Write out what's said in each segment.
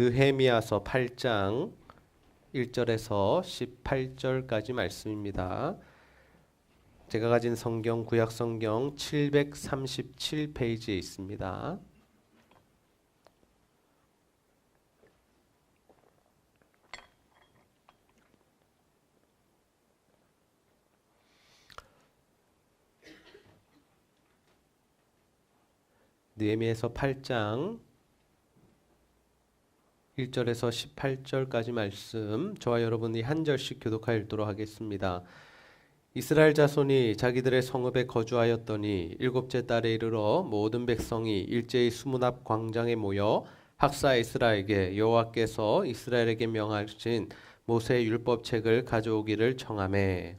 느헤미야서 8장 1절에서 18절까지 말씀입니다. 제가 가진 성경 구약 성경 737페이지에 있습니다. 느헤미야서 8장 1절에서 18절까지 말씀, 저와 여러분이 한 절씩 교독하여 읽도록 하겠습니다. 이스라엘 자손이 자기들의 성읍에 거주하였더니 일곱째 달에 이르러 모든 백성이 일제히 수문 앞 광장에 모여 학사 에스라에게 여호와께서 이스라엘에게 명하신 모세의 율법책을 가져오기를 청하매,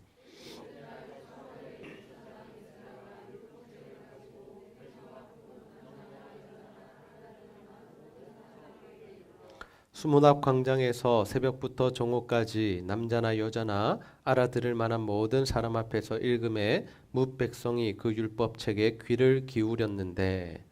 수문 앞 광장에서 새벽부터 정오까지 남자나 여자나 알아들을 만한 모든 사람 앞에서 읽음에 뭇 백성이 그 율법책에 귀를 기울였는데,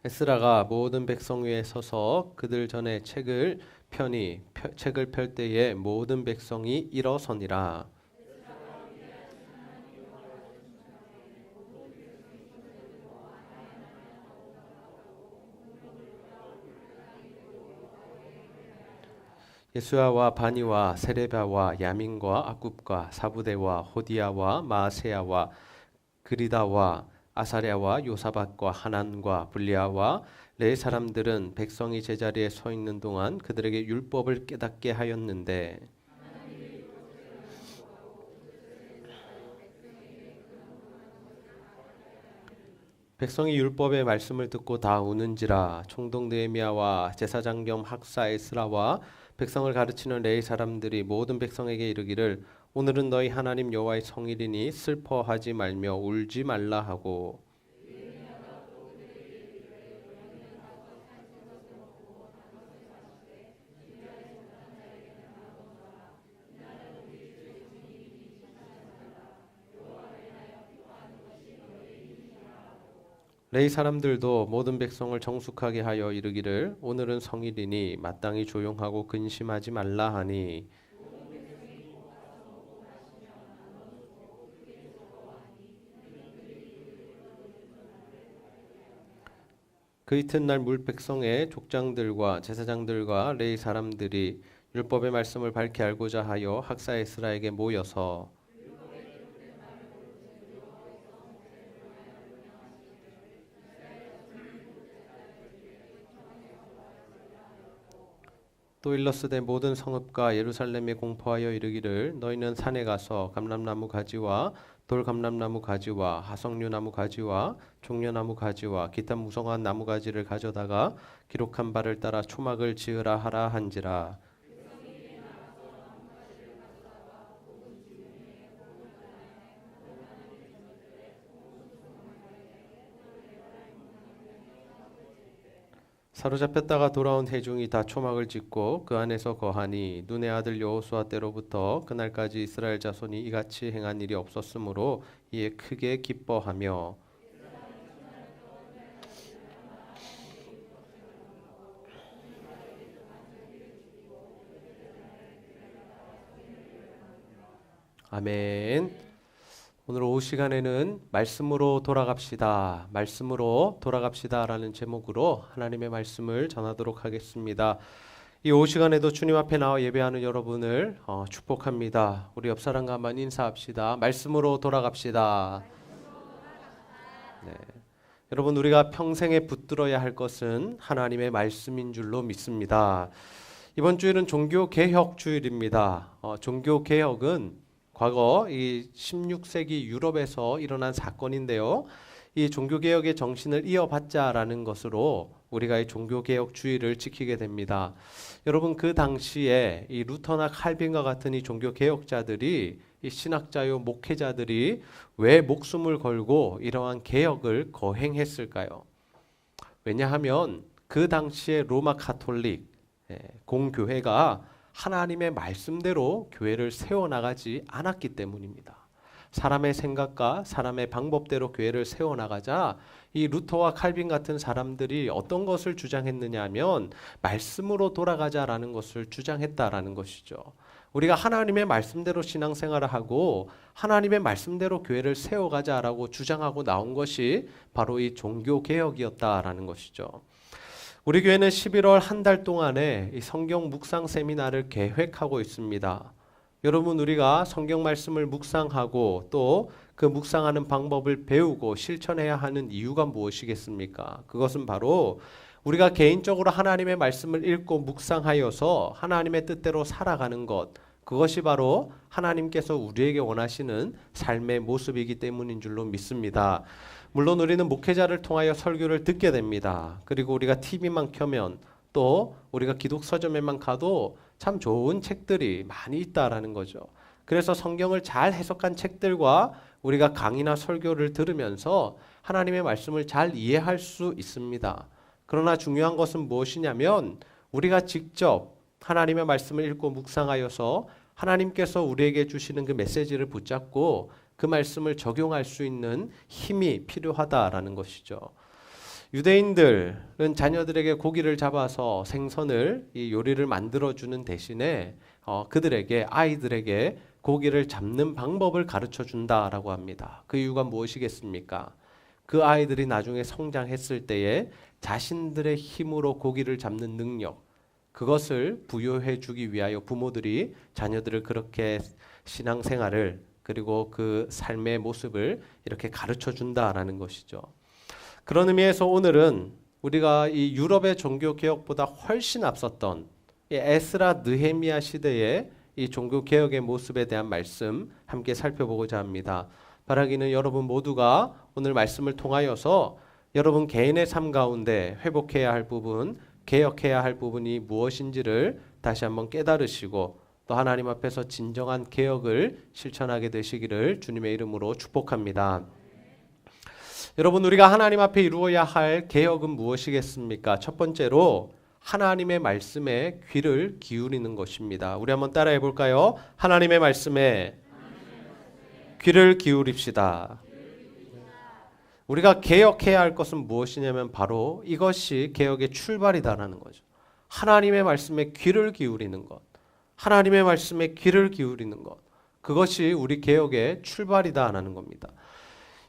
에스라가 모든 백성 위에 서서 그들 전에 책을 펼 때에 모든 백성이 일어서니라. 예수야와 바니와 세레바와 야민과 아굽과 사부대와 호디야와 마세야와 그리다와 아사랴와 요사밧과 하난과 블리아와 레 사람들은 백성이 제자리에 서 있는 동안 그들에게 율법을 깨닫게 하였는데, 백성이 율법의 말씀을 듣고 다 우는지라. 총독 느헤미야와 제사장 겸 학사 에스라와 백성을 가르치는 레위 사람들이 모든 백성에게 이르기를, 오늘은 너희 하나님 여호와의 성일이니 슬퍼하지 말며 울지 말라 하고, 레위 사람들도 모든 백성을 정숙하게 하여 이르기를, 오늘은 성일이니 마땅히 조용하고 근심하지 말라 하니, 그 이튿날 물 백성의 족장들과 제사장들과 레위 사람들이 율법의 말씀을 밝히 알고자 하여 학사 에스라에게 모여서 또 일러스되 모든 성읍과 예루살렘에 공포하여 이르기를, 너희는 산에 가서 감람나무 가지와 돌감람나무 가지와 하석류나무 가지와 종려나무 가지와 기타 무성한 나무 가지를 가져다가 기록한 바를 따라 초막을 지으라 하라 한지라. 사로잡혔다가 돌아온 회중이 다 초막을 짓고 그 안에서 거하니, 눈의 아들 여호수아 때로부터 그날까지 이스라엘 자손이 이같이 행한 일이 없었으므로 이에 크게 기뻐하며, 아멘. 오늘 오후 시간에는 말씀으로 돌아갑시다. 말씀으로 돌아갑시다라는 제목으로 하나님의 말씀을 전하도록 하겠습니다. 이 오후 시간에도 주님 앞에 나와 예배하는 여러분을 축복합니다. 우리 옆 사람과 한번 인사합시다. 말씀으로 돌아갑시다. 네. 여러분, 우리가 평생에 붙들어야 할 것은 하나님의 말씀인 줄로 믿습니다. 이번 주일은 종교개혁 주일입니다. 종교개혁은 과거 이 16세기 유럽에서 일어난 사건인데요. 이 종교개혁의 정신을 이어받자라는 것으로 우리가 이 종교개혁 주의를 지키게 됩니다. 여러분, 그 당시에 이 루터나 칼빈과 같은 이 종교개혁자들이 이 신학자요 목회자들이 왜 목숨을 걸고 이러한 개혁을 거행했을까요? 왜냐하면 그 당시에 로마 가톨릭 공교회가 하나님의 말씀대로 교회를 세워나가지 않았기 때문입니다. 사람의 생각과 사람의 방법대로 교회를 세워나가자 이 루터와 칼빈 같은 사람들이 어떤 것을 주장했느냐 하면 말씀으로 돌아가자라는 것을 주장했다라는 것이죠. 우리가 하나님의 말씀대로 신앙생활을 하고 하나님의 말씀대로 교회를 세워가자라고 주장하고 나온 것이 바로 이 종교개혁이었다라는 것이죠. 우리 교회는 11월 한 달 동안에 이 성경 묵상 세미나를 계획하고 있습니다. 여러분, 우리가 성경 말씀을 묵상하고 또 그 묵상하는 방법을 배우고 실천해야 하는 이유가 무엇이겠습니까? 그것은 바로 우리가 개인적으로 하나님의 말씀을 읽고 묵상하여서 하나님의 뜻대로 살아가는 것, 그것이 바로 하나님께서 우리에게 원하시는 삶의 모습이기 때문인 줄로 믿습니다. 물론 우리는 목회자를 통하여 설교를 듣게 됩니다. 그리고 우리가 TV만 켜면 또 우리가 기독 서점에만 가도 참 좋은 책들이 많이 있다라는 거죠. 그래서 성경을 잘 해석한 책들과 우리가 강의나 설교를 들으면서 하나님의 말씀을 잘 이해할 수 있습니다. 그러나 중요한 것은 무엇이냐면 우리가 직접 하나님의 말씀을 읽고 묵상하여서 하나님께서 우리에게 주시는 그 메시지를 붙잡고 그 말씀을 적용할 수 있는 힘이 필요하다라는 것이죠. 유대인들은 자녀들에게 고기를 잡아서 생선을 이 요리를 만들어주는 대신에 그들에게 아이들에게 고기를 잡는 방법을 가르쳐 준다라고 합니다. 그 이유가 무엇이겠습니까? 그 아이들이 나중에 성장했을 때에 자신들의 힘으로 고기를 잡는 능력, 그것을 부여해 주기 위하여 부모들이 자녀들을 그렇게 신앙생활을 그리고 그 삶의 모습을 이렇게 가르쳐 준다라는 것이죠. 그런 의미에서 오늘은 우리가 이 유럽의 종교 개혁보다 훨씬 앞섰던 이 에스라 느헤미야 시대의 이 종교 개혁의 모습에 대한 말씀 함께 살펴보고자 합니다. 바라기는 여러분 모두가 오늘 말씀을 통하여서 여러분 개인의 삶 가운데 회복해야 할 부분, 개혁해야 할 부분이 무엇인지를 다시 한번 깨달으시고 또 하나님 앞에서 진정한 개혁을 실천하게 되시기를 주님의 이름으로 축복합니다. 여러분, 우리가 하나님 앞에 이루어야 할 개혁은 무엇이겠습니까? 첫 번째로 하나님의 말씀에 귀를 기울이는 것입니다. 우리 한번 따라해 볼까요? 하나님의 말씀에 귀를 기울입시다. 우리가 개혁해야 할 것은 무엇이냐면 바로 이것이 개혁의 출발이다라는 거죠. 하나님의 말씀에 귀를 기울이는 것, 하나님의 말씀에 귀를 기울이는 것, 그것이 우리 개혁의 출발이다라는 겁니다.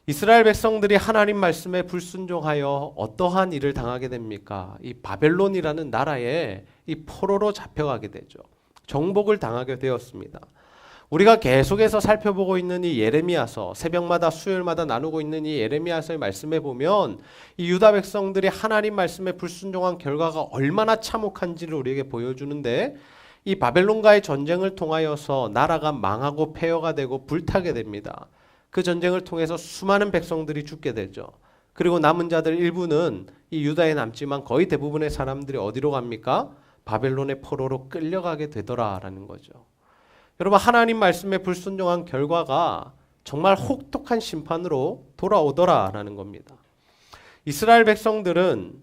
이스라엘 백성들이 하나님 말씀에 불순종하여 어떠한 일을 당하게 됩니까? 이 바벨론이라는 나라에 이 포로로 잡혀가게 되죠. 정복을 당하게 되었습니다. 우리가 계속해서 살펴보고 있는 이 예레미야서, 새벽마다 수요일마다 나누고 있는 이 예레미야서의 말씀에 보면 이 유다 백성들이 하나님 말씀에 불순종한 결과가 얼마나 참혹한지를 우리에게 보여주는데, 이 바벨론과의 전쟁을 통하여서 나라가 망하고 폐허가 되고 불타게 됩니다. 그 전쟁을 통해서 수많은 백성들이 죽게 되죠. 그리고 남은 자들 일부는 이 유다에 남지만 거의 대부분의 사람들이 어디로 갑니까? 바벨론의 포로로 끌려가게 되더라라는 거죠. 여러분, 하나님 말씀에 불순종한 결과가 정말 혹독한 심판으로 돌아오더라라는 겁니다. 이스라엘 백성들은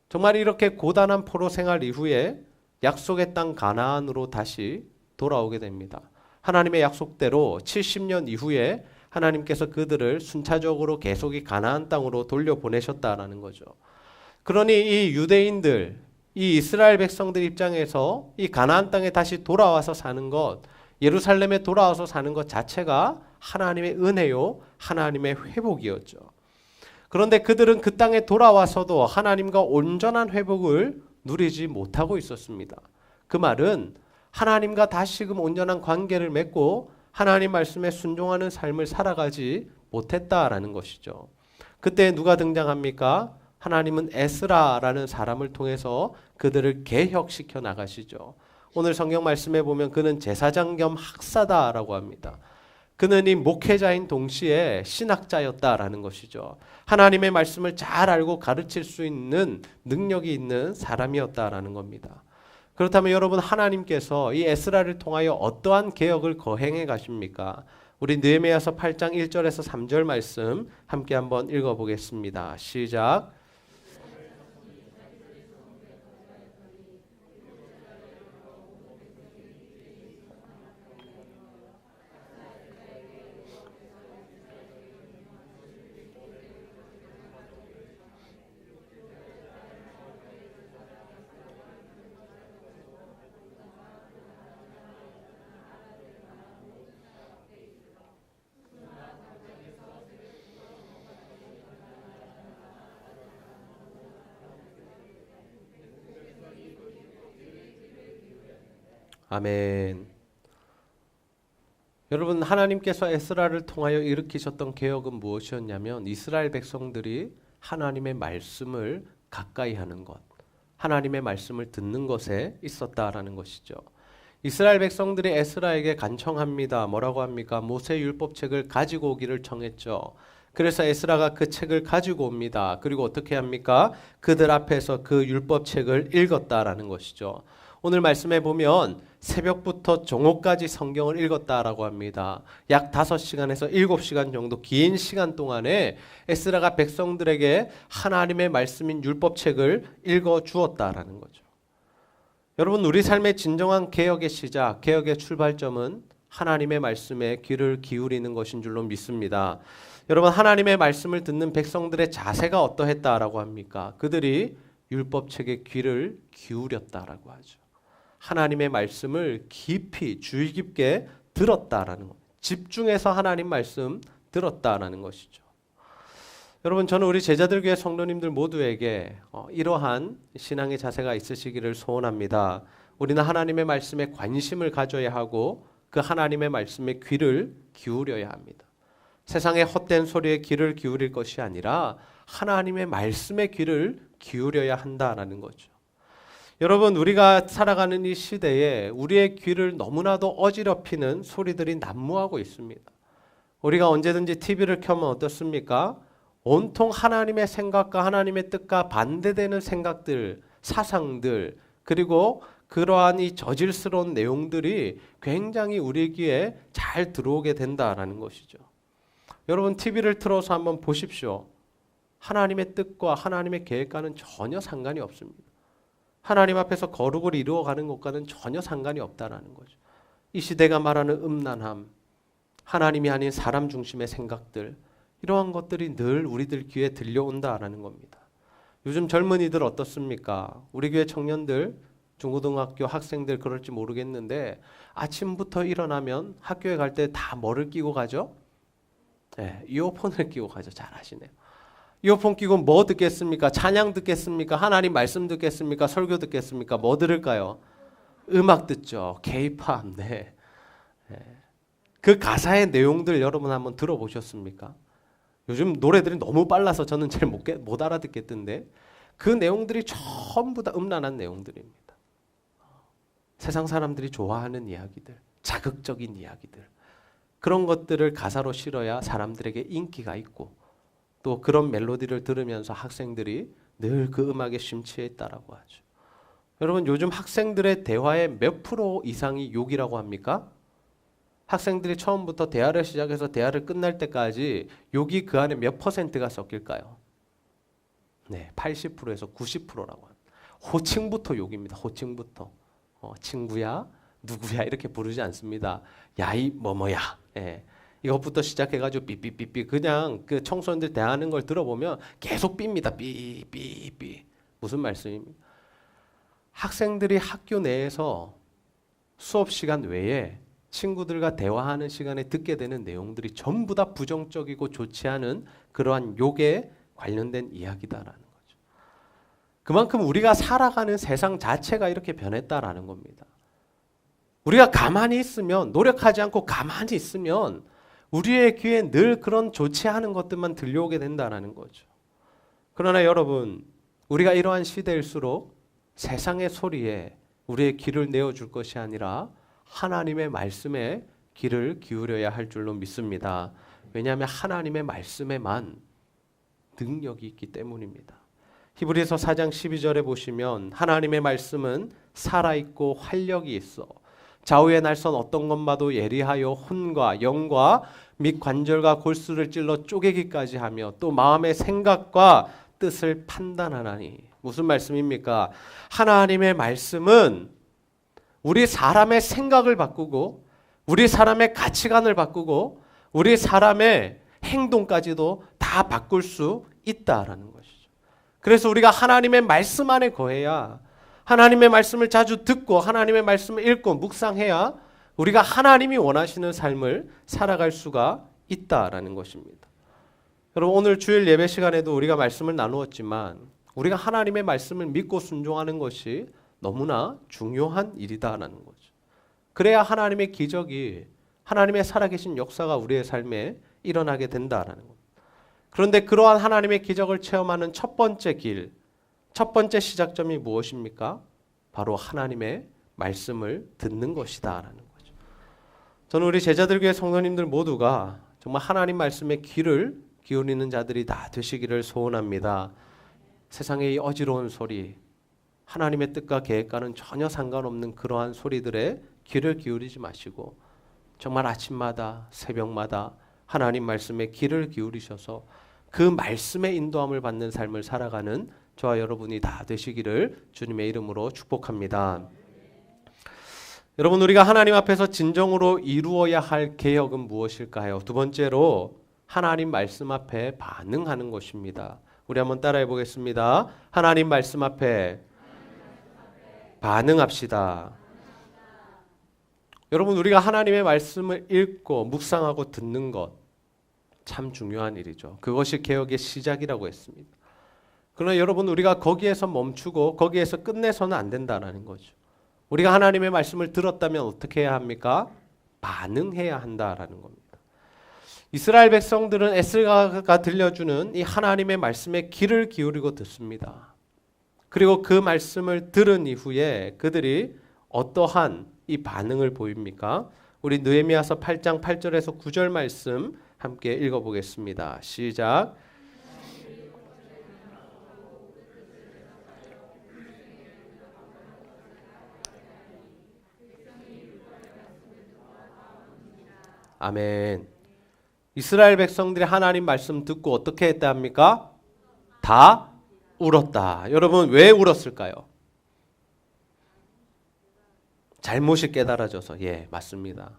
정말 이렇게 고단한 포로 생활 이후에 약속의 땅 가나안으로 다시 돌아오게 됩니다. 하나님의 약속대로 70년 이후에 하나님께서 그들을 순차적으로 계속 이 가나안 땅으로 돌려보내셨다라는 거죠. 그러니 이 유대인들, 이 이스라엘 백성들 입장에서 이 가나안 땅에 다시 돌아와서 사는 것, 예루살렘에 돌아와서 사는 것 자체가 하나님의 은혜요, 하나님의 회복이었죠. 그런데 그들은 그 땅에 돌아와서도 하나님과 온전한 회복을 누리지 못하고 있었습니다. 그 말은 하나님과 다시금 온전한 관계를 맺고 하나님 말씀에 순종하는 삶을 살아가지 못했다라는 것이죠. 그때 누가 등장합니까? 하나님은 에스라라는 사람을 통해서 그들을 개혁시켜 나가시죠. 오늘 성경 말씀에 보면 그는 제사장 겸 학사다라고 합니다. 그는 이 목회자인 동시에 신학자였다라는 것이죠. 하나님의 말씀을 잘 알고 가르칠 수 있는 능력이 있는 사람이었다라는 겁니다. 그렇다면 여러분, 하나님께서 이 에스라를 통하여 어떠한 개혁을 거행해 가십니까? 우리 느헤미야서 8장 1절에서 3절 말씀 함께 한번 읽어보겠습니다. 시작. 아멘. 여러분, 하나님께서 에스라를 통하여 일으키셨던 개혁은 무엇이었냐면 이스라엘 백성들이 하나님의 말씀을 가까이 하는 것, 하나님의 말씀을 듣는 것에 있었다라는 것이죠. 이스라엘 백성들이 에스라에게 간청합니다. 뭐라고 합니까? 모세 율법책을 가지고 오기를 청했죠. 그래서 에스라가 그 책을 가지고 옵니다. 그리고 어떻게 합니까? 그들 앞에서 그 율법책을 읽었다라는 것이죠. 오늘 말씀에 보면 새벽부터 정오까지 성경을 읽었다라고 합니다. 약 5시간에서 7시간 정도 긴 시간 동안에 에스라가 백성들에게 하나님의 말씀인 율법책을 읽어주었다라는 거죠. 여러분, 우리 삶의 진정한 개혁의 시작, 개혁의 출발점은 하나님의 말씀에 귀를 기울이는 것인 줄로 믿습니다. 여러분, 하나님의 말씀을 듣는 백성들의 자세가 어떠했다라고 합니까? 그들이 율법책에 귀를 기울였다라고 하죠. 하나님의 말씀을 깊이 주의 깊게 들었다라는 것, 집중해서 하나님 말씀 들었다라는 것이죠. 여러분, 저는 우리 제자들 교회 성도님들 모두에게 이러한 신앙의 자세가 있으시기를 소원합니다. 우리는 하나님의 말씀에 관심을 가져야 하고 그 하나님의 말씀에 귀를 기울여야 합니다. 세상의 헛된 소리에 귀를 기울일 것이 아니라 하나님의 말씀에 귀를 기울여야 한다라는 거죠. 여러분, 우리가 살아가는 이 시대에 우리의 귀를 너무나도 어지럽히는 소리들이 난무하고 있습니다. 우리가 언제든지 TV를 켜면 어떻습니까? 온통 하나님의 생각과 하나님의 뜻과 반대되는 생각들, 사상들, 그리고 그러한 이 저질스러운 내용들이 굉장히 우리 귀에 잘 들어오게 된다라는 것이죠. 여러분, TV를 틀어서 한번 보십시오. 하나님의 뜻과 하나님의 계획과는 전혀 상관이 없습니다. 하나님 앞에서 거룩을 이루어가는 것과는 전혀 상관이 없다라는 거죠. 이 시대가 말하는 음란함, 하나님이 아닌 사람 중심의 생각들, 이러한 것들이 늘 우리들 귀에 들려온다라는 겁니다. 요즘 젊은이들 어떻습니까? 우리 교회 청년들, 중고등학교 학생들 그럴지 모르겠는데 아침부터 일어나면 학교에 갈 때 다 뭐를 끼고 가죠? 네, 이어폰을 끼고 가죠. 잘 아시네요. 이어폰 끼고 뭐 듣겠습니까? 찬양 듣겠습니까? 하나님 말씀 듣겠습니까? 설교 듣겠습니까? 뭐 들을까요? 음악 듣죠. K-팝. 네. 그 가사의 내용들 여러분 한번 들어보셨습니까? 요즘 노래들이 너무 빨라서 저는 잘 못 알아듣겠던데 그 내용들이 전부 다 음란한 내용들입니다. 세상 사람들이 좋아하는 이야기들, 자극적인 이야기들, 그런 것들을 가사로 실어야 사람들에게 인기가 있고 또 그런 멜로디를 들으면서 학생들이 늘 그 음악에 심취해 있다라고 하죠. 여러분, 요즘 학생들의 대화의 몇 프로 이상이 욕이라고 합니까? 학생들이 처음부터 대화를 시작해서 대화를 끝날 때까지 욕이 그 안에 몇 퍼센트가 섞일까요? 네, 80%에서 90%라고 합니다. 호칭부터 욕입니다. 호칭부터. 친구야, 누구야 이렇게 부르지 않습니다. 야이 뭐뭐야. 예. 이것부터 시작해가지고 삐삐삐삐 그냥 그 청소년들 대하는 걸 들어보면 계속 삐입니다. 삐삐삐. 무슨 말씀입니까? 학생들이 학교 내에서 수업 시간 외에 친구들과 대화하는 시간에 듣게 되는 내용들이 전부 다 부정적이고 좋지 않은 그러한 욕에 관련된 이야기다라는 거죠. 그만큼 우리가 살아가는 세상 자체가 이렇게 변했다라는 겁니다. 우리가 가만히 있으면, 노력하지 않고 가만히 있으면 우리의 귀에 늘 그런 좋지 않은 것들만 들려오게 된다는 거죠. 그러나 여러분, 우리가 이러한 시대일수록 세상의 소리에 우리의 귀를 내어줄 것이 아니라 하나님의 말씀에 귀를 기울여야 할 줄로 믿습니다. 왜냐하면 하나님의 말씀에만 능력이 있기 때문입니다. 히브리서 4장 12절에 보시면 하나님의 말씀은 살아있고 활력이 있어 좌우의 날선 어떤 것마도 예리하여 혼과 영과 및 관절과 골수를 찔러 쪼개기까지 하며 또 마음의 생각과 뜻을 판단하나니. 무슨 말씀입니까? 하나님의 말씀은 우리 사람의 생각을 바꾸고 우리 사람의 가치관을 바꾸고 우리 사람의 행동까지도 다 바꿀 수 있다라는 것이죠. 그래서 우리가 하나님의 말씀 안에 거해야, 하나님의 말씀을 자주 듣고 하나님의 말씀을 읽고 묵상해야 우리가 하나님이 원하시는 삶을 살아갈 수가 있다라는 것입니다. 여러분, 오늘 주일 예배 시간에도 우리가 말씀을 나누었지만 우리가 하나님의 말씀을 믿고 순종하는 것이 너무나 중요한 일이다라는 거죠. 그래야 하나님의 기적이, 하나님의 살아계신 역사가 우리의 삶에 일어나게 된다라는 겁니다. 그런데 그러한 하나님의 기적을 체험하는 첫 번째 길, 첫 번째 시작점이 무엇입니까? 바로 하나님의 말씀을 듣는 것이다라는 거죠. 저는 우리 제자들교회 성도님들 모두가 정말 하나님 말씀에 귀를 기울이는 자들이 다 되시기를 소원합니다. 세상의 이 어지러운 소리, 하나님의 뜻과 계획과는 전혀 상관없는 그러한 소리들에 귀를 기울이지 마시고 정말 아침마다 새벽마다 하나님 말씀에 귀를 기울이셔서 그 말씀의 인도함을 받는 삶을 살아가는 저와 여러분이 다 되시기를 주님의 이름으로 축복합니다. 여러분, 우리가 하나님 앞에서 진정으로 이루어야 할 개혁은 무엇일까요? 두 번째로 하나님 말씀 앞에 반응하는 것입니다. 우리 한번 따라해 보겠습니다. 하나님 말씀 앞에 반응합시다. 여러분, 우리가 하나님의 말씀을 읽고 묵상하고 듣는 것 참 중요한 일이죠. 그것이 개혁의 시작이라고 했습니다. 그러나 여러분, 우리가 거기에서 멈추고 거기에서 끝내서는 안 된다는 거죠. 우리가 하나님의 말씀을 들었다면 어떻게 해야 합니까? 반응해야 한다라는 겁니다. 이스라엘 백성들은 에스라가 들려주는 이 하나님의 말씀에 귀를 기울이고 듣습니다. 그리고 그 말씀을 들은 이후에 그들이 어떠한 이 반응을 보입니까? 우리 느헤미야서 8장 8절에서 9절 말씀 함께 읽어보겠습니다. 시작. 아멘. 이스라엘 백성들이 하나님 말씀 듣고 어떻게 했다 합니까? 다 울었다. 여러분, 왜 울었을까요? 잘못이 깨달아져서. 예, 맞습니다.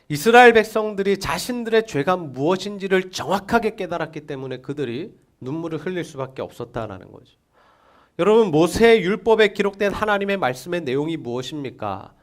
이스라엘 백성들이 자신들의 죄가 무엇인지를 정확하게 깨달았기 때문에 그들이 눈물을 흘릴 수밖에 없었다라는 거죠. 여러분, 모세의 율법에 기록된 하나님의 말씀의 내용이 무엇입니까?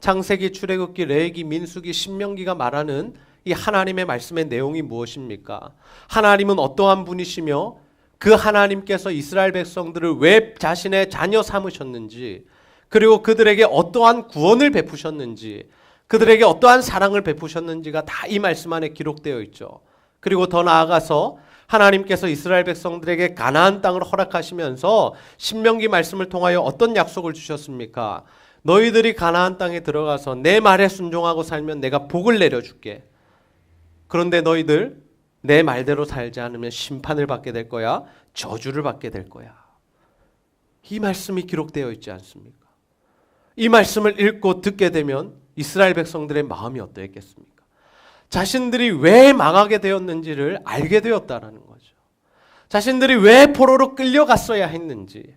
창세기, 출애굽기, 레위기, 민수기, 신명기가 말하는 이 하나님의 말씀의 내용이 무엇입니까? 하나님은 어떠한 분이시며 그 하나님께서 이스라엘 백성들을 왜 자신의 자녀 삼으셨는지, 그리고 그들에게 어떠한 구원을 베푸셨는지, 그들에게 어떠한 사랑을 베푸셨는지가 다 이 말씀 안에 기록되어 있죠. 그리고 더 나아가서 하나님께서 이스라엘 백성들에게 가나안 땅을 허락하시면서 신명기 말씀을 통하여 어떤 약속을 주셨습니까? 너희들이 가나안 땅에 들어가서 내 말에 순종하고 살면 내가 복을 내려줄게. 그런데 너희들 내 말대로 살지 않으면 심판을 받게 될 거야. 저주를 받게 될 거야. 이 말씀이 기록되어 있지 않습니까? 이 말씀을 읽고 듣게 되면 이스라엘 백성들의 마음이 어떠했겠습니까? 자신들이 왜 망하게 되었는지를 알게 되었다는 거죠. 자신들이 왜 포로로 끌려갔어야 했는지,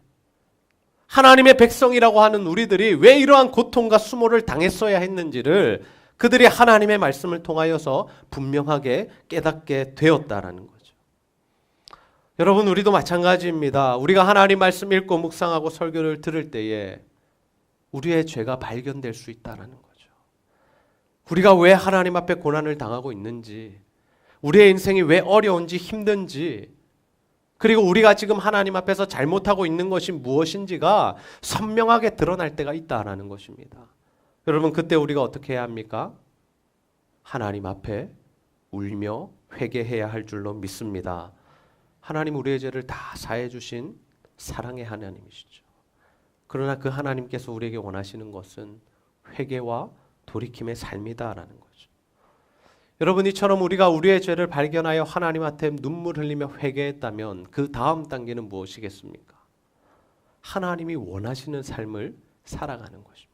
하나님의 백성이라고 하는 우리들이 왜 이러한 고통과 수모를 당했어야 했는지를 그들이 하나님의 말씀을 통하여서 분명하게 깨닫게 되었다라는 거죠. 여러분, 우리도 마찬가지입니다. 우리가 하나님 말씀 읽고 묵상하고 설교를 들을 때에 우리의 죄가 발견될 수 있다는 거죠. 우리가 왜 하나님 앞에 고난을 당하고 있는지, 우리의 인생이 왜 어려운지 힘든지, 그리고 우리가 지금 하나님 앞에서 잘못하고 있는 것이 무엇인지가 선명하게 드러날 때가 있다는 것입니다. 여러분, 그때 우리가 어떻게 해야 합니까? 하나님 앞에 울며 회개해야 할 줄로 믿습니다. 하나님 우리의 죄를 다 사해 주신 사랑의 하나님이시죠. 그러나 그 하나님께서 우리에게 원하시는 것은 회개와 돌이킴의 삶이다라는 거죠. 여러분, 이처럼 우리가 우리의 죄를 발견하여 하나님 앞에 눈물 흘리며 회개했다면 그 다음 단계는 무엇이겠습니까? 하나님이 원하시는 삶을 살아가는 것입니다.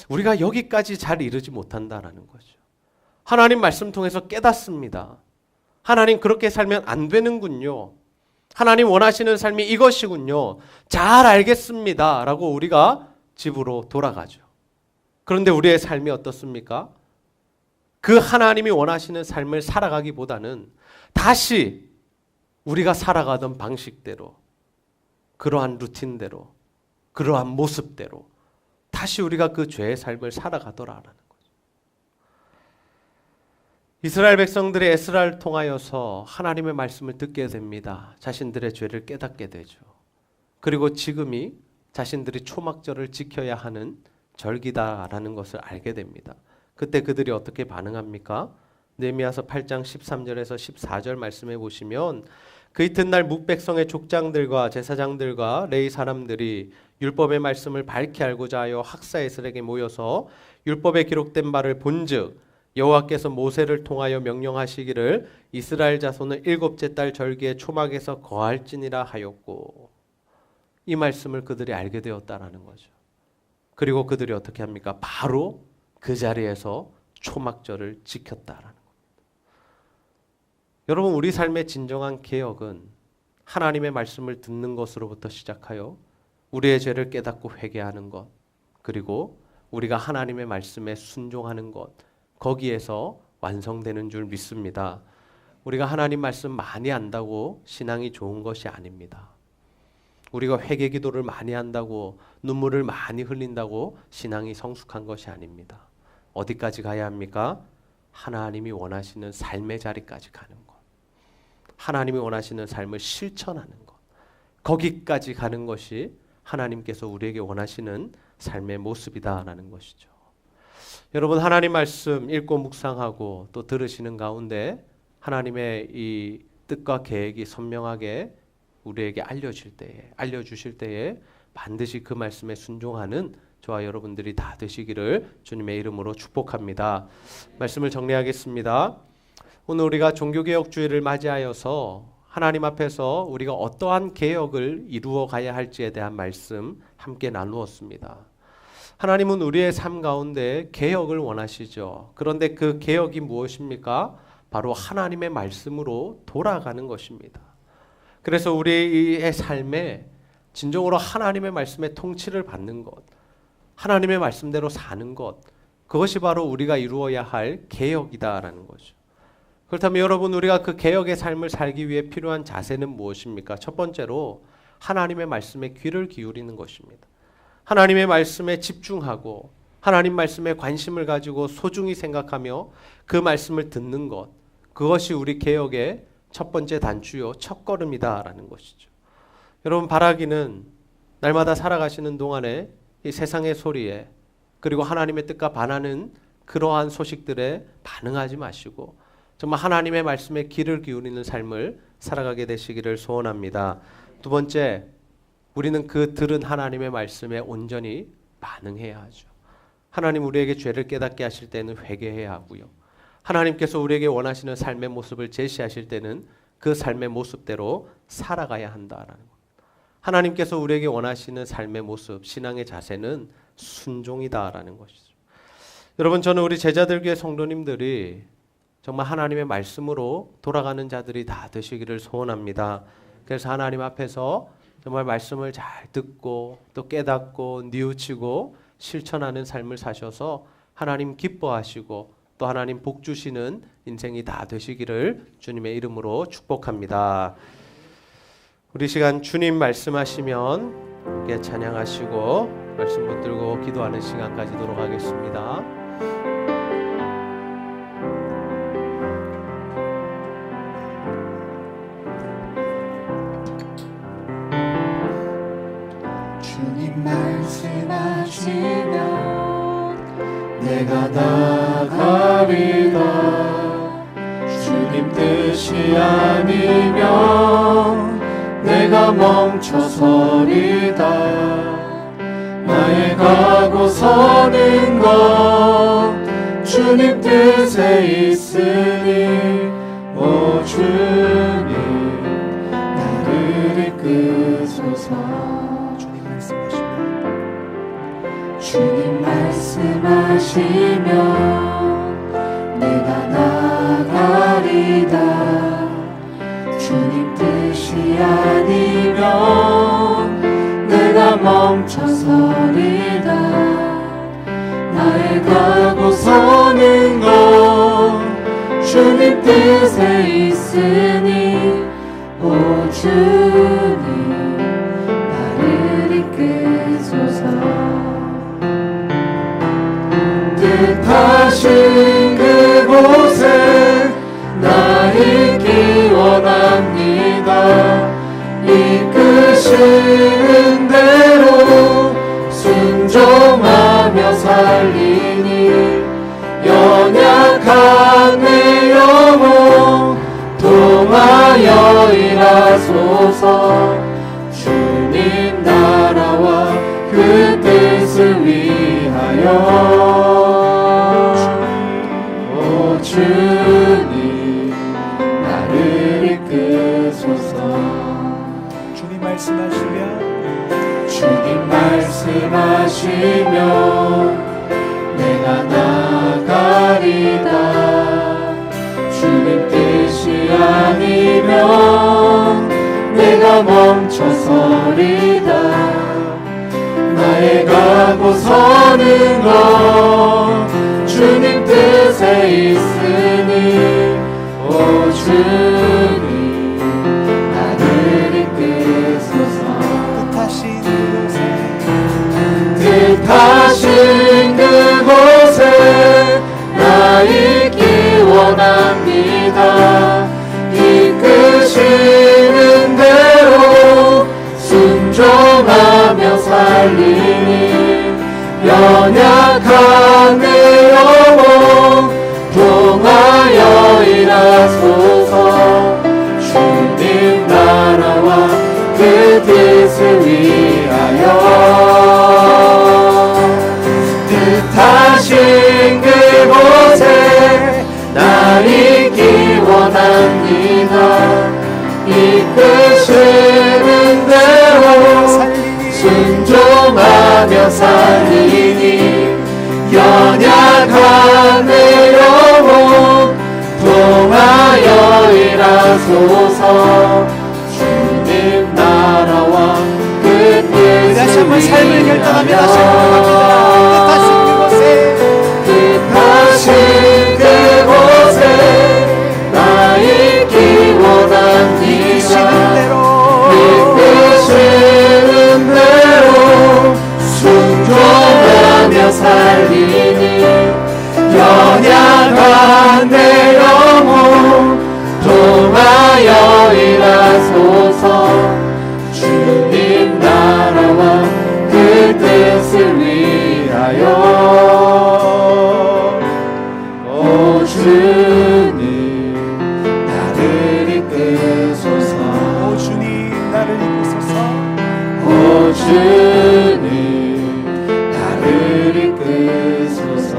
우리가 여기까지 잘 이르지 못한다라는 거죠. 하나님 말씀 통해서 깨닫습니다. 하나님 그렇게 살면 안 되는군요. 하나님 원하시는 삶이 이것이군요. 잘 알겠습니다. 라고 우리가 집으로 돌아가죠. 그런데 우리의 삶이 어떻습니까? 그 하나님이 원하시는 삶을 살아가기보다는 다시 우리가 살아가던 방식대로, 그러한 루틴대로, 그러한 모습대로 다시 우리가 그 죄의 삶을 살아가더라라는 거죠. 이스라엘 백성들이 에스라를 통하여서 하나님의 말씀을 듣게 됩니다. 자신들의 죄를 깨닫게 되죠. 그리고 지금이 자신들이 초막절을 지켜야 하는 절기다라는 것을 알게 됩니다. 그때 그들이 어떻게 반응합니까? 느헤미야서 8장 13절에서 14절 말씀해 보시면 그 이튿날 뭇백성의 족장들과 제사장들과 레위 사람들이 율법의 말씀을 밝히 알고자 하여 학사 에스겔에게 모여서 율법에 기록된 바를 본즉 여호와께서 모세를 통하여 명령하시기를 이스라엘 자손은 일곱째 달 절기에 초막에서 거할지니라 하였고, 이 말씀을 그들이 알게 되었다라는 거죠. 그리고 그들이 어떻게 합니까? 바로 그 자리에서 초막절을 지켰다라는 겁니다. 여러분, 우리 삶의 진정한 개혁은 하나님의 말씀을 듣는 것으로부터 시작하여 우리의 죄를 깨닫고 회개하는 것, 그리고 우리가 하나님의 말씀에 순종하는 것, 거기에서 완성되는 줄 믿습니다. 우리가 하나님 말씀 많이 안다고 신앙이 좋은 것이 아닙니다. 우리가 회개 기도를 많이 한다고, 눈물을 많이 흘린다고 신앙이 성숙한 것이 아닙니다. 어디까지 가야 합니까? 하나님이 원하시는 삶의 자리까지 가는 것, 하나님이 원하시는 삶을 실천하는 것, 거기까지 가는 것이 하나님께서 우리에게 원하시는 삶의 모습이다라는 것이죠. 여러분, 하나님 말씀 읽고 묵상하고 또 들으시는 가운데 하나님의 이 뜻과 계획이 선명하게 우리에게 알려주실 때에 반드시 그 말씀에 순종하는 저와 여러분들이 다 되시기를 주님의 이름으로 축복합니다. 말씀을 정리하겠습니다. 오늘 우리가 종교개혁주의를 맞이하여서 하나님 앞에서 우리가 어떠한 개혁을 이루어 가야 할지에 대한 말씀 함께 나누었습니다. 하나님은 우리의 삶 가운데 개혁을 원하시죠. 그런데 그 개혁이 무엇입니까? 바로 하나님의 말씀으로 돌아가는 것입니다. 그래서 우리의 삶에 진정으로 하나님의 말씀의 통치를 받는 것, 하나님의 말씀대로 사는 것, 그것이 바로 우리가 이루어야 할 개혁이다라는 거죠. 그렇다면 여러분, 우리가 그 개혁의 삶을 살기 위해 필요한 자세는 무엇입니까? 첫 번째로 하나님의 말씀에 귀를 기울이는 것입니다. 하나님의 말씀에 집중하고 하나님 말씀에 관심을 가지고 소중히 생각하며 그 말씀을 듣는 것, 그것이 우리 개혁의 첫 번째 단추요, 첫 걸음이다라는 것이죠. 여러분, 바라기는 날마다 살아가시는 동안에 이 세상의 소리에, 그리고 하나님의 뜻과 반하는 그러한 소식들에 반응하지 마시고 정말 하나님의 말씀에 귀를 기울이는 삶을 살아가게 되시기를 소원합니다. 두 번째, 우리는 그 들은 하나님의 말씀에 온전히 반응해야 하죠. 하나님 우리에게 죄를 깨닫게 하실 때는 회개해야 하고요. 하나님께서 우리에게 원하시는 삶의 모습을 제시하실 때는 그 삶의 모습대로 살아가야 한다라는 것. 하나님께서 우리에게 원하시는 삶의 모습, 신앙의 자세는 순종이다라는 것이죠. 여러분, 저는 우리 제자들교회 성도님들이 정말 하나님의 말씀으로 돌아가는 자들이 다 되시기를 소원합니다. 그래서 하나님 앞에서 정말 말씀을 잘 듣고 또 깨닫고 뉘우치고 실천하는 삶을 사셔서 하나님 기뻐하시고 또 하나님 복 주시는 인생이 다 되시기를 주님의 이름으로 축복합니다. 우리 시간 주님 말씀하시면 함께 찬양하시고 말씀 붙들고 기도하는 시간 가지도록 하겠습니다. 주님 말씀하시면 내가 나가리다. 주님 뜻이 아니면 내가 멈춰서리다. 나의 가고 서는 것 주님 뜻에 있으니 오 주님 나를 이끄소서. 주님 말씀하시면 말씀하시면 내가 나가리다. 주님 뜻이 아니면 내가 멈춰서리다. 나의 가고 서는 것 주님 뜻에 있으니 오 주님 나를 이끄소서. 뜻하신 그곳에 나 있기 원합니다. 이끄시는 대로 순종하며 살리니 연약한 내 영혼 통하여 일하소서. 주님 나라와 그 뜻을 위하여 오 주님 나를 이끄소서. 주님 말씀하시면 내가 나가리다. 주님 뜻이 아니면 내가 멈춰서리다. 나의 가고 서는 것 주님 뜻에 있으니 오 주님 나를 이끄소서. 뜻하신 그곳에 나 있기 원합니다. 이끄시는 대로 순종하며 살리니 연약한 내 영혼 통하여 일하소서. 주님 나라와 그 뜻을 위하여 뜻하신 그곳에 나 있기 원합니다. 이끄시는 대로 순종하며 살리니 연약한 내 영혼 통하여 일하소서. 주님 나라와 그 뜻을 한번 삶을 결정합니다. 뜻하신 그곳에 나 있기 원합니다. 이끄시는 대로 순종하며 살리니 연약한 내 영혼 통하여 일하소서. 주님 나라와 그 뜻을 위하여 오 주님 나를 이끄소서. 오 주님 나를 이끄소서. 오 주님 나를 이끄소서.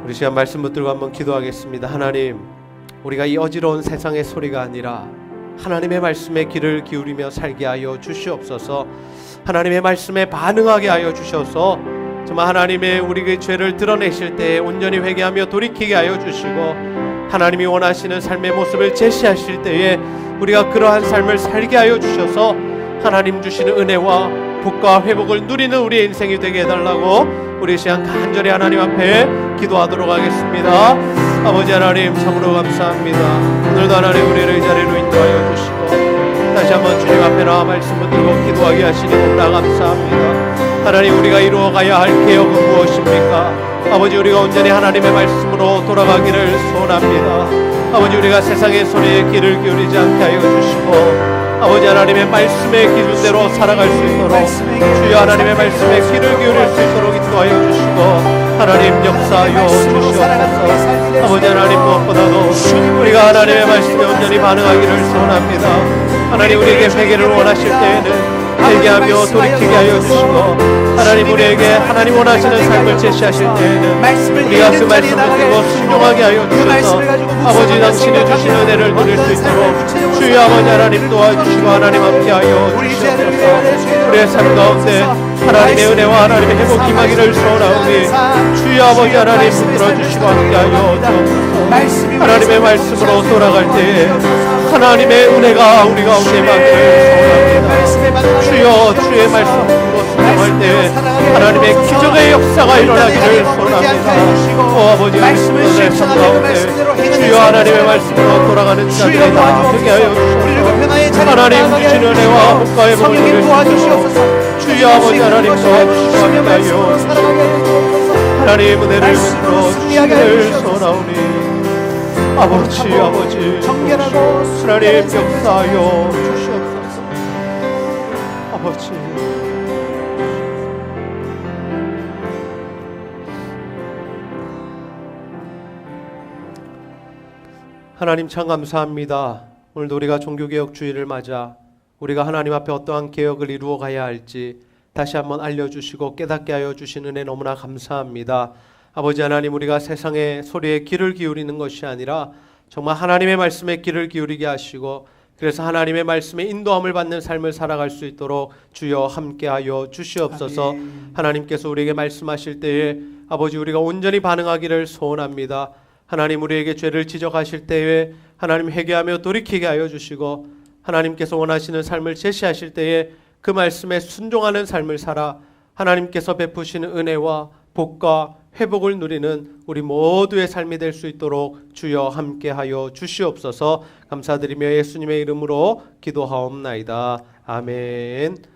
우리 시간 말씀 붙들고 한번 기도하겠습니다. 하나님, 우리가 이 어지러운 세상의 소리가 아니라 하나님의 말씀에 귀를 기울이며 살게 하여 주시옵소서. 하나님의 말씀에 반응하게 하여 주셔서 정말 하나님의 우리의 죄를 드러내실 때에 온전히 회개하며 돌이키게 하여 주시고, 하나님이 원하시는 삶의 모습을 제시하실 때에 우리가 그러한 삶을 살게 하여 주셔서 하나님 주시는 은혜와 복과 회복을 누리는 우리의 인생이 되게 해달라고 우리 시간 간절히 하나님 앞에 기도하도록 하겠습니다. 아버지 하나님, 참으로 감사합니다. 오늘도 하나님 우리를 이 자리로 인도하여 주시고 다시 한번 주님 앞에 나와 말씀을 들고 기도하게 하시니 너무나 감사합니다. 하나님, 우리가 이루어가야 할 개혁은 무엇입니까? 아버지, 우리가 온전히 하나님의 말씀으로 돌아가기를 소원합니다. 아버지, 우리가 세상의 소리에 귀를 기울이지 않게 하여 주시고, 아버지 하나님의 말씀의 기준대로 살아갈 수 있도록 주여 하나님의 말씀에 귀를 기울일 수 있도록 인도하여 주시고, 하나님 역사하여 주시옵소서. 아버지 하나님, 무엇보다도 우리가 하나님의 말씀에 온전히 반응하기를 소원합니다. 하나님, 우리에게 회개를 원하실 때에는 회개하며 돌이키게 하여 주시고, 하나님 우리에게 하나님 원하시는 삶을 제시하실 때에는 우리가 그 말씀을 듣고 순종하게 하여 주셔서 아버지 당신의 주신 은혜를 누릴 수 있도록 주여 아버지 하나님 도와주시고 하나님 함께 하여 주시옵소서. 우리의 삶 가운데 하나님의 은혜와 하나님의 회복 임하기를 소원하오니 주여 아버지 하나님 붙들어 주시고 함께하여 주옵소서. 하나님의 말씀으로 돌아갈 때에 하나님의 은혜가 우리 가운데 임하기를 소원합니다. 주여 주의 말씀으로 순종할 때에 하나님의 기적의 역사가 일어나기를 소원합니다. 오 아버지 은혜 삶 가운데 주여 하나님의 말씀으로 돌아가는 자들이 다 되게 하여 주옵소서. 하나님 주신 은혜와 복과 회복을 누리시옵소서. 주여 아버지 하나님 도와주시고 함께하여 주옵소서. 하나님 은혜를 베풀어 주시기를 소원하오니 아버지 하나님 역사하여 주시옵소서. 아버지 하나님 참 감사합니다. 오늘도 우리가 종교개혁 주일을 맞아 우리가 하나님 앞에 어떠한 개혁을 이루어 가야 할지 다시 한번 알려주시고 깨닫게 하여 주시는 은혜 너무나 감사합니다. 아버지 하나님, 우리가 세상의 소리에 귀를 기울이는 것이 아니라 정말 하나님의 말씀에 귀를 기울이게 하시고 그래서 하나님의 말씀에 인도함을 받는 삶을 살아갈 수 있도록 주여 함께하여 주시옵소서. 아멘. 하나님께서 우리에게 말씀하실 때에 아버지 우리가 온전히 반응하기를 소원합니다. 하나님 우리에게 죄를 지적하실 때에 하나님 회개하며 돌이키게 하여 주시고 하나님께서 원하시는 삶을 제시하실 때에 그 말씀에 순종하는 삶을 살아 하나님께서 베푸시는 은혜와 복과 회복을 누리는 우리 모두의 삶이 될 수 있도록 주여 함께하여 주시옵소서. 감사드리며 예수님의 이름으로 기도하옵나이다. 아멘.